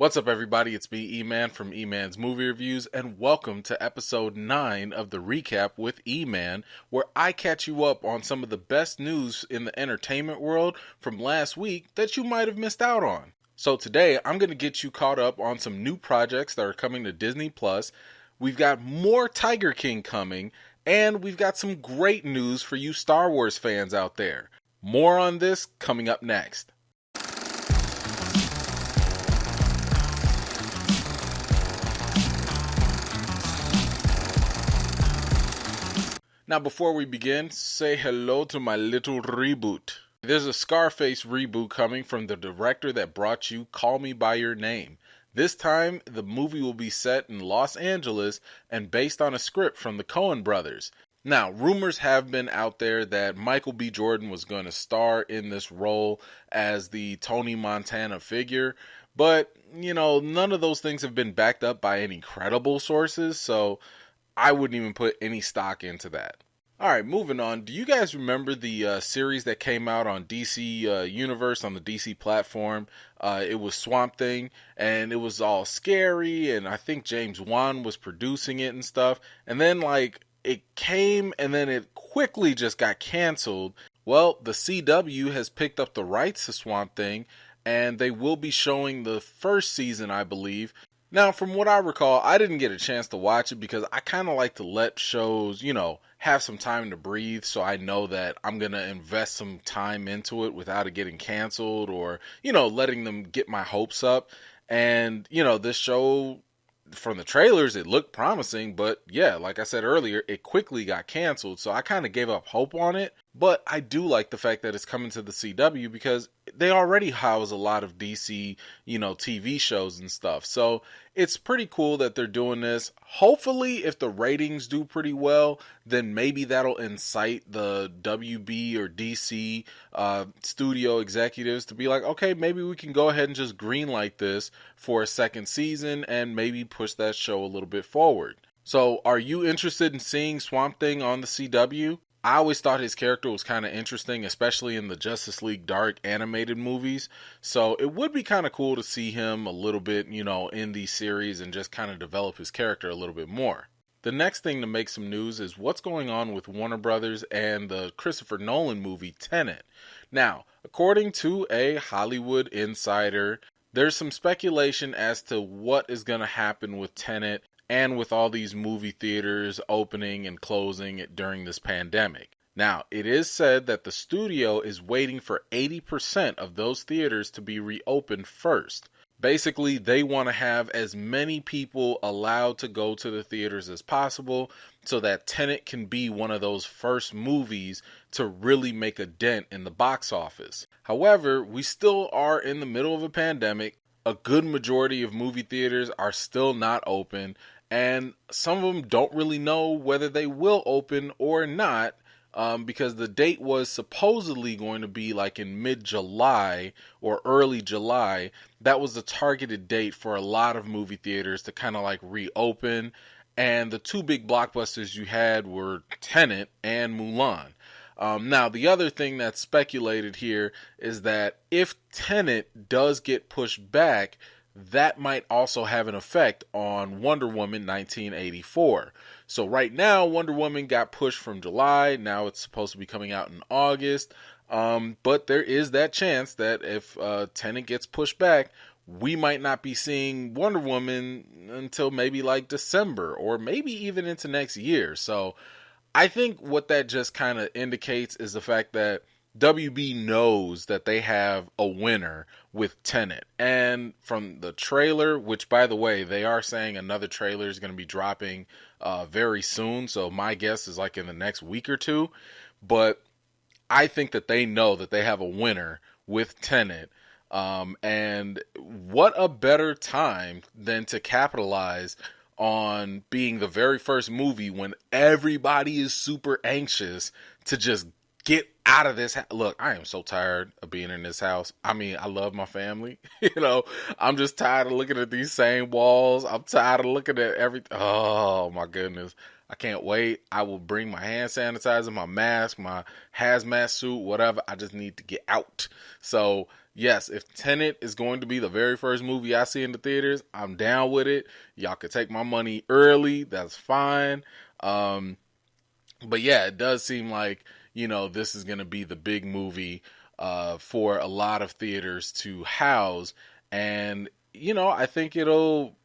What's up, everybody? It's me, E-Man from E-Man's Movie Reviews, and welcome to episode 9 of the Recap with E-Man, where I catch you up on some of the best news in the entertainment world from last week that you might have missed out on. So today, I'm going to get you caught up on some new projects that are coming to Disney+. We've got more Tiger King coming, and we've got some great news for you Star Wars fans out there. More on this coming up next. Now, before we begin, say hello to my little reboot. There's a Scarface reboot coming from the director that brought you Call Me By Your Name. This time, the movie will be set in Los Angeles and based on a script from the Coen brothers. Now, rumors have been out there that Michael B. Jordan was going to star in this role as the Tony Montana figure, but, none of those things have been backed up by any credible sources, so I wouldn't even put any stock into that. Alright, moving on. Do you guys remember the series that came out on DC Universe, on the DC platform? It was Swamp Thing, and it was all scary, and I think James Wan was producing it and stuff. And then, it came, and then it quickly just got canceled. Well, the CW has picked up the rights to Swamp Thing, and they will be showing the first season, I believe. Now, from what I recall, I didn't get a chance to watch it because I kind of like to let shows, have some time to breathe, so I know that I'm going to invest some time into it without it getting canceled or, letting them get my hopes up. And, this show, from the trailers, it looked promising, but yeah, like I said earlier, it quickly got canceled, so I kind of gave up hope on it. But I do like the fact that it's coming to the CW because they already house a lot of DC, TV shows and stuff. So it's pretty cool that they're doing this. Hopefully, if the ratings do pretty well, then maybe that'll incite the WB or DC studio executives to be like, okay, maybe we can go ahead and just greenlight this for a second season and maybe push that show a little bit forward. So are you interested in seeing Swamp Thing on the CW? I always thought his character was kind of interesting, especially in the Justice League Dark animated movies. So it would be kind of cool to see him a little bit, in these series and just kind of develop his character a little bit more. The next thing to make some news is what's going on with Warner Brothers and the Christopher Nolan movie Tenet. Now, according to a Hollywood insider, there's some speculation as to what is going to happen with Tenet and with all these movie theaters opening and closing during this pandemic. Now, it is said that the studio is waiting for 80% of those theaters to be reopened first. Basically, they want to have as many people allowed to go to the theaters as possible so that Tenet can be one of those first movies to really make a dent in the box office. However, we still are in the middle of a pandemic. A good majority of movie theaters are still not open, and some of them don't really know whether they will open or not, because the date was supposedly going to be like in mid-July or early July. That was the targeted date for a lot of movie theaters to kind of reopen. And the two big blockbusters you had were Tenet and Mulan. Now, the other thing that's speculated here is that if Tenet does get pushed back, that might also have an effect on Wonder Woman 1984. So right now, Wonder Woman got pushed from July. Now it's supposed to be coming out in August. But there is that chance that if Tenet gets pushed back, we might not be seeing Wonder Woman until maybe December or maybe even into next year. So I think what that just kind of indicates is the fact that WB knows that they have a winner with Tenet. And from the trailer, which by the way, they are saying another trailer is going to be dropping very soon. So my guess is in the next week or two. But I think that they know that they have a winner with Tenet. And what a better time than to capitalize on being the very first movie when everybody is super anxious to just get out of this. Look, I am so tired of being in this house. I mean, I love my family. I'm just tired of looking at these same walls. I'm tired of looking at everything. Oh my goodness. I can't wait. I will bring my hand sanitizer, my mask, my hazmat suit, whatever. I just need to get out. So yes, if Tenet is going to be the very first movie I see in the theaters, I'm down with it. Y'all could take my money early. That's fine. Um, but yeah, it does seem like, this is going to be the big movie for a lot of theaters to house. And, I think it'll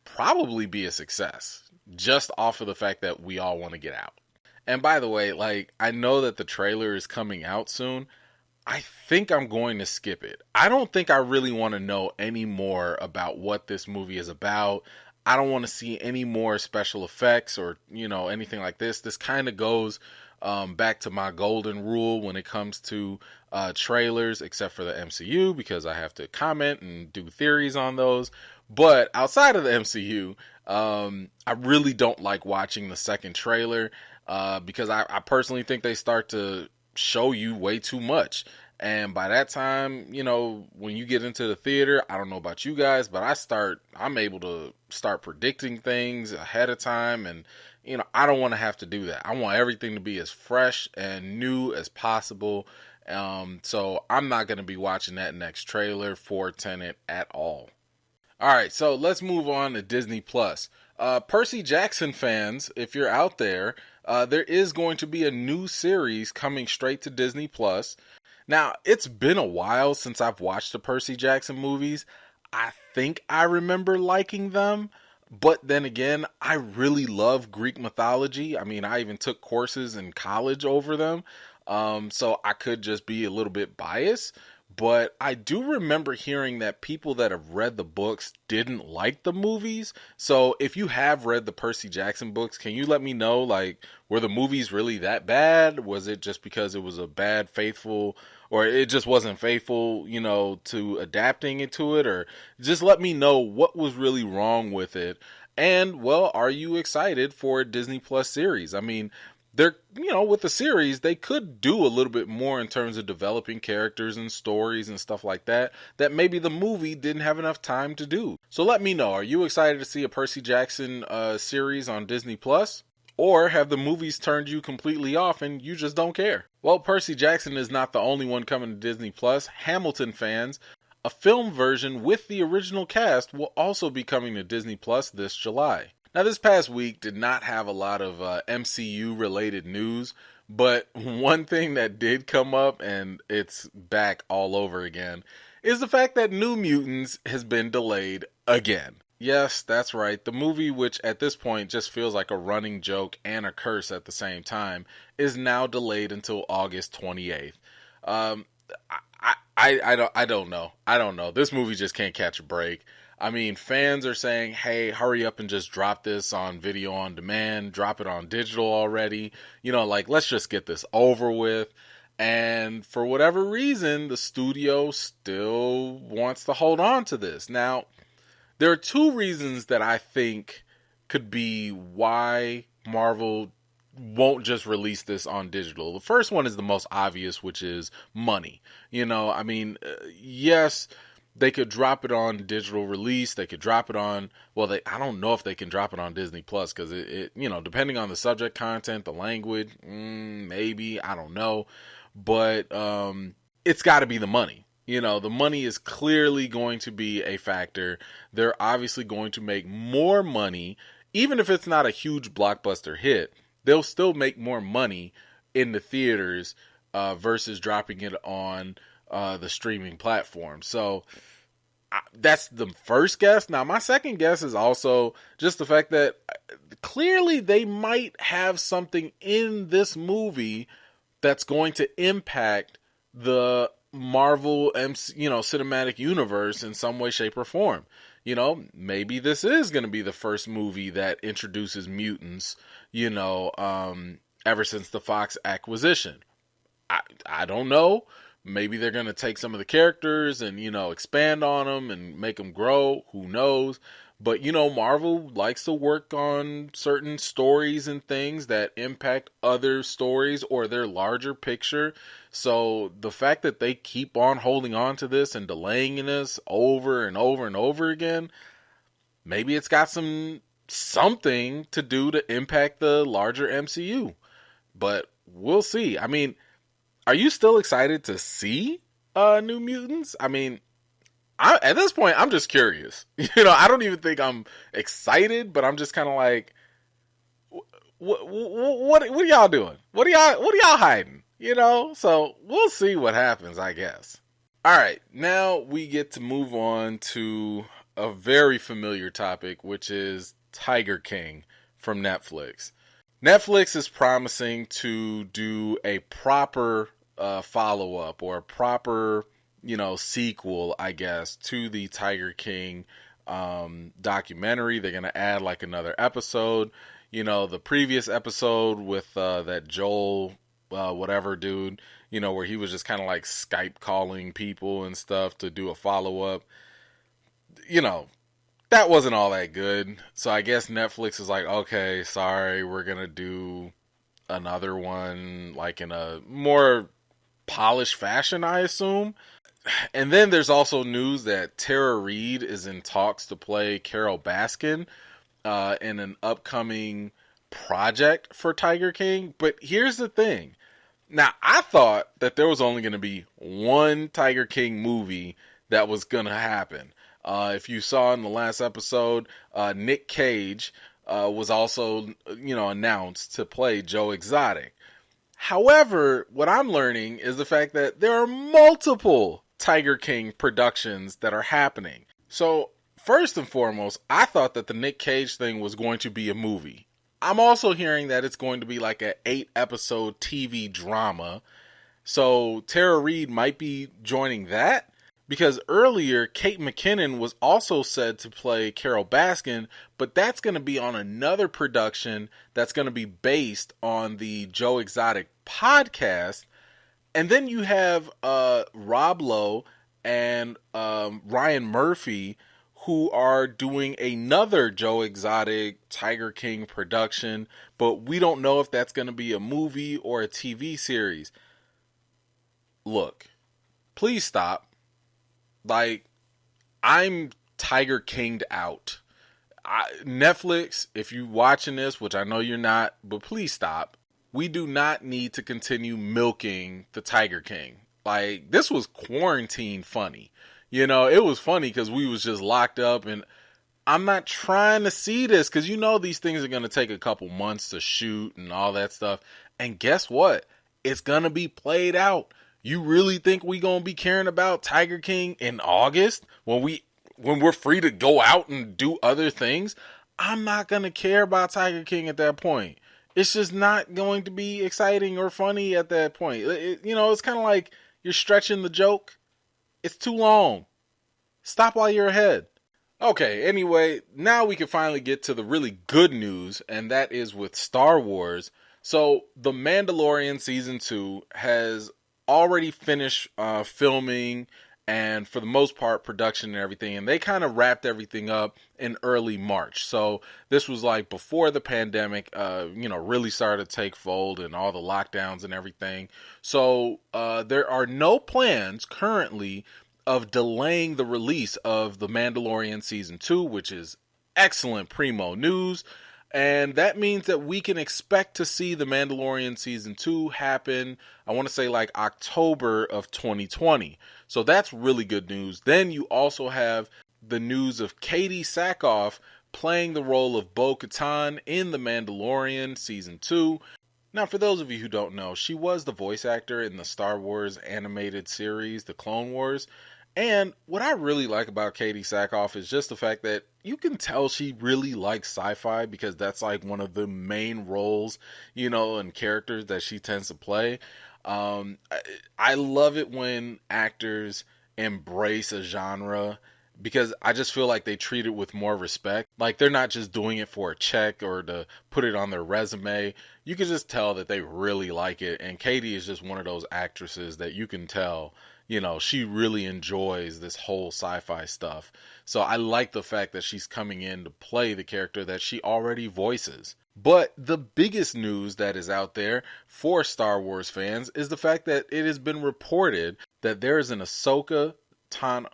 probably be a success just off of the fact that we all want to get out. And by the way, like, I know that the trailer is coming out soon. I think I'm going to skip it. I don't think I really want to know any more about what this movie is about. I don't want to see any more special effects or, anything like this. This kind of goes back to my golden rule when it comes to trailers, except for the MCU, because I have to comment and do theories on those. But outside of the MCU, I really don't like watching the second trailer because I personally think they start to show you way too much. And by that time, when you get into the theater, I don't know about you guys, but I'm able to start predicting things ahead of time. And, I don't want to have to do that. I want everything to be as fresh and new as possible. So I'm not going to be watching that next trailer for Tenet at all. All right, so let's move on to Disney Plus. Percy Jackson fans, if you're out there, there is going to be a new series coming straight to Disney Plus. Now, it's been a while since I've watched the Percy Jackson movies. I think I remember liking them, but then again, I really love Greek mythology. I mean, I even took courses in college over them, so I could just be a little bit biased. But I do remember hearing that people that have read the books didn't like the movies. So if you have read the Percy Jackson books, can you let me know, like, were the movies really that bad? Was it just because it was a bad faithful, or it just wasn't faithful, to adapting it to it? Or just let me know what was really wrong with it. And, well, are you excited for a Disney Plus series? I mean, they're, with the series, they could do a little bit more in terms of developing characters and stories and stuff like that maybe the movie didn't have enough time to do. So let me know, are you excited to see a Percy Jackson series on Disney Plus? Or have the movies turned you completely off and you just don't care? Well, Percy Jackson is not the only one coming to Disney Plus. Hamilton fans, a film version with the original cast will also be coming to Disney Plus this July. Now, this past week did not have a lot of MCU-related news, but one thing that did come up, and it's back all over again, is the fact that New Mutants has been delayed again. Yes, that's right. The movie, which at this point just feels like a running joke and a curse at the same time, is now delayed until August 28th. I don't know. I don't know. This movie just can't catch a break. I mean, fans are saying, hey, hurry up and just drop this on video on demand, drop it on digital already. Let's just get this over with. And for whatever reason, the studio still wants to hold on to this. Now, there are two reasons that I think could be why Marvel won't just release this on digital. The first one is the most obvious, which is money. Yes, they could drop it on digital release. They could drop it on, I don't know if they can drop it on Disney Plus because it depending on the subject content, the language, maybe, I don't know. But it's got to be the money. The money is clearly going to be a factor. They're obviously going to make more money, even if it's not a huge blockbuster hit. They'll still make more money in the theaters versus dropping it on the streaming platform. So that's the first guess. Now, my second guess is also just the fact that clearly they might have something in this movie that's going to impact the Marvel cinematic universe in some way, shape, or form. Maybe this is going to be the first movie that introduces mutants, ever since the Fox acquisition. I don't know. Maybe they're going to take some of the characters and, expand on them and make them grow. Who knows? But, Marvel likes to work on certain stories and things that impact other stories or their larger picture. So the fact that they keep on holding on to this and delaying this over and over and over again, maybe it's got something to do to impact the larger MCU. But we'll see. I mean, are you still excited to see New Mutants. I mean, at this point, I'm just curious. I don't even think I'm excited, but I'm just kind of like, what are y'all doing? What are y'all hiding? So we'll see what happens, I guess. All right, now we get to move on to a very familiar topic, which is Tiger King from Netflix. Netflix is promising to do a proper follow-up or a proper, sequel, I guess, to the Tiger King documentary. They're going to add like another episode. The previous episode with that Joel whatever dude, where he was just kind of like Skype calling people and stuff to do a follow-up. That wasn't all that good. So I guess Netflix is like, okay, sorry, we're going to do another one like in a more polished fashion, I assume. And then there's also news that Tara Reid is in talks to play Carol Baskin in an upcoming project for Tiger King. But here's the thing. Now, I thought that there was only going to be one Tiger King movie that was going to happen. If you saw in the last episode, Nick Cage was also, announced to play Joe Exotic. However, what I'm learning is the fact that there are multiple Tiger King productions that are happening. So, first and foremost, I thought that the Nick Cage thing was going to be a movie. I'm also hearing that it's going to be like an 8-episode TV drama. So Tara Reid might be joining that. Because earlier, Kate McKinnon was also said to play Carol Baskin, but that's going to be on another production that's going to be based on the Joe Exotic podcast. And then you have Rob Lowe and Ryan Murphy, who are doing another Joe Exotic Tiger King production, but we don't know if that's going to be a movie or a TV series. Look, please stop. Like, I'm Tiger Kinged out. Netflix, if you're watching this, which I know you're not, but please stop. We do not need to continue milking the Tiger King. Like, this was quarantine funny. It was funny because we was just locked up, and I'm not trying to see this because these things are going to take a couple months to shoot and all that stuff. And guess what? It's going to be played out. You really think we going to be caring about Tiger King in August when we're free to go out and do other things? I'm not going to care about Tiger King at that point. It's just not going to be exciting or funny at that point. It's kind of like you're stretching the joke. It's too long. Stop while you're ahead. Okay, anyway, now we can finally get to the really good news, and that is with Star Wars. So, The Mandalorian Season 2 has already finished filming and for the most part production and everything, and they kind of wrapped everything up in early March. So this was like before the pandemic really started to take fold and all the lockdowns and everything. So there are no plans currently of delaying the release of The Mandalorian Season 2, which is excellent primo news. And that means that we can expect to see The Mandalorian Season 2 happen, I want to say like October of 2020. So that's really good news. Then you also have the news of Katie Sackhoff playing the role of Bo-Katan in The Mandalorian Season 2. Now, for those of you who don't know, she was the voice actor in the Star Wars animated series, The Clone Wars. And what I really like about Katie Sackhoff is just the fact that you can tell she really likes sci-fi because that's like one of the main roles, and characters that she tends to play. I love it when actors embrace a genre because I just feel like they treat it with more respect. Like they're not just doing it for a check or to put it on their resume. You can just tell that they really like it. And Katie is just one of those actresses that you can tell she really enjoys this whole sci-fi stuff. So I like the fact that she's coming in to play the character that she already voices. But the biggest news that is out there for Star Wars fans is the fact that it has been reported that there is an Ahsoka Tano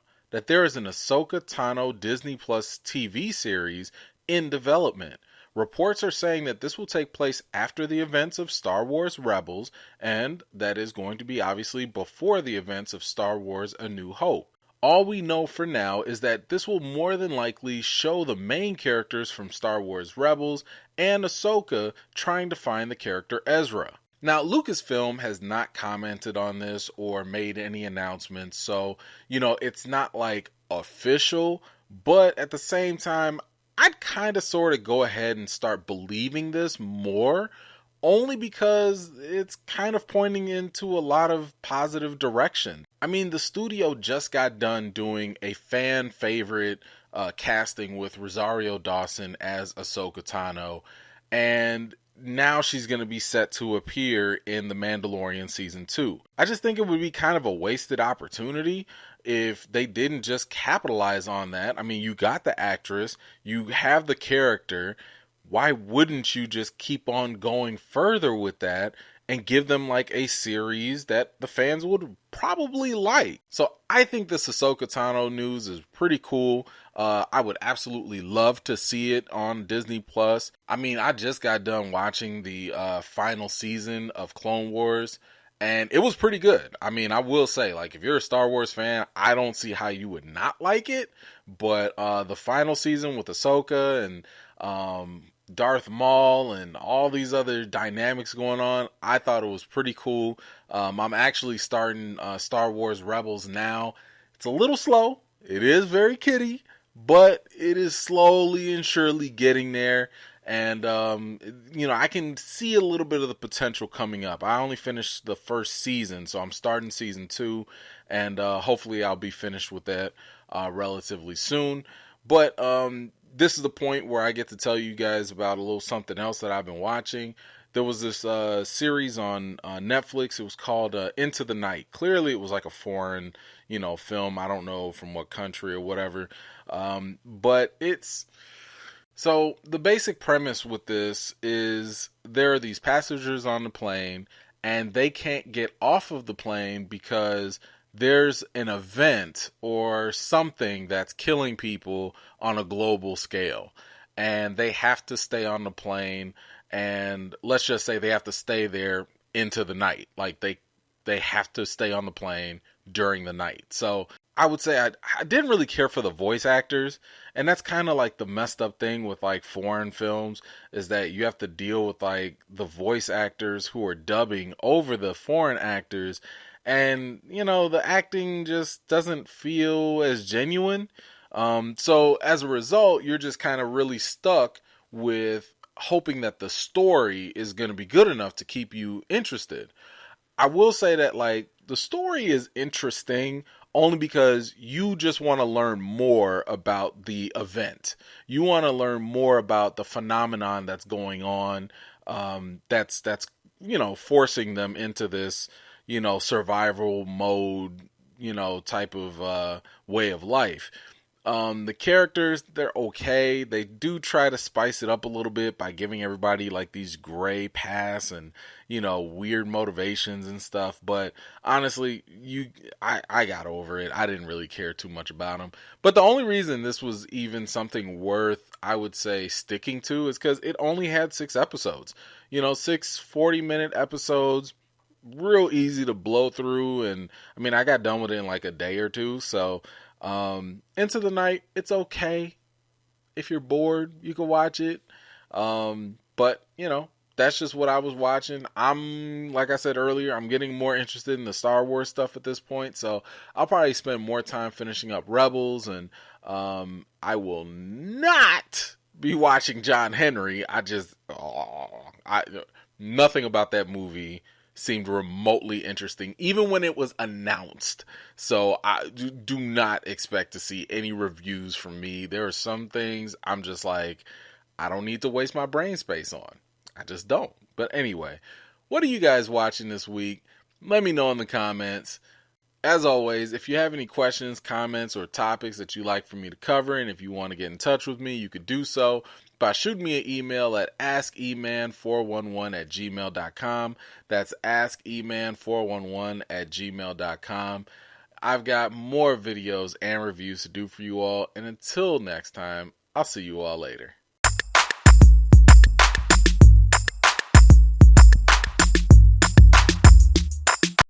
Disney Plus TV series in development. Reports are saying that this will take place after the events of Star Wars Rebels, and that is going to be obviously before the events of Star Wars A New Hope. All we know for now is that this will more than likely show the main characters from Star Wars Rebels and Ahsoka trying to find the character Ezra. Now, Lucasfilm has not commented on this or made any announcements, so, it's not like official, but at the same time, I'd kind of sort of go ahead and start believing this more, only because it's kind of pointing into a lot of positive direction. I mean, the studio just got done doing a fan favorite casting with Rosario Dawson as Ahsoka Tano, and now she's going to be set to appear in The Mandalorian Season 2. I just think it would be kind of a wasted opportunity if they didn't just capitalize on that. I mean, you got the actress, you have the character. Why wouldn't you just keep on going further with that and give them like a series that the fans would probably like? So I think this Ahsoka Tano news is pretty cool. I would absolutely love to see it on Disney Plus. I mean, I just got done watching the final season of Clone Wars, and it was pretty good. I mean, I will say, like, if you're a Star Wars fan, I don't see how you would not like it. But the final season with Ahsoka and Darth Maul and all these other dynamics going on, I thought it was pretty cool. I'm actually starting Star Wars Rebels now. It's a little slow. It is very kiddie, but it is slowly and surely getting there. And, I can see a little bit of the potential coming up. I only finished the first season, so I'm starting season 2, and hopefully I'll be finished with that relatively soon. But this is the point where I get to tell you guys about a little something else that I've been watching. There was this series on Netflix. It was called Into the Night. Clearly, it was like a foreign, film. I don't know from what country or whatever. But it's... So the basic premise with this is there are these passengers on the plane, and they can't get off of the plane because there's an event or something that's killing people on a global scale, and they have to stay on the plane, and let's just say they have to stay there into the night. Like they have to stay on the plane during the night. So I would say I didn't really care for the voice actors, and that's kind of like the messed up thing with like foreign films, is that you have to deal with like the voice actors who are dubbing over the foreign actors, and the acting just doesn't feel as genuine. So as a result, you're just kind of really stuck with hoping that the story is going to be good enough to keep you interested. I will say that like the story is interesting only because you just want to learn more about the event. You want to learn more about the phenomenon that's going on, that's forcing them into this, survival mode, type of way of life. The characters, they're okay. They do try to spice it up a little bit by giving everybody like these gray paths and, weird motivations and stuff. But honestly, I got over it. I didn't really care too much about them. But the only reason this was even something worth, I would say, sticking to is because it only had 6 episodes. 6 40-minute episodes. Real easy to blow through. And I mean, I got done with it in like a day or two. So Into the Night, it's okay. If you're bored, you can watch it. But that's just what I was watching. Like I said earlier, I'm getting more interested in the Star Wars stuff at this point. So I'll probably spend more time finishing up Rebels, and I will not be watching John Henry. Nothing about that movie seemed remotely interesting, even when it was announced. So I do not expect to see any reviews from me. There are some things I'm just like, I don't need to waste my brain space on. I just don't. But anyway, what are you guys watching this week? Let me know in the comments. As always, if you have any questions, comments, or topics that you'd like for me to cover, and if you want to get in touch with me, you could do so by shooting me an email at askeman411@gmail.com. That's askeman411@gmail.com. I've got more videos and reviews to do for you all, and until next time, I'll see you all later.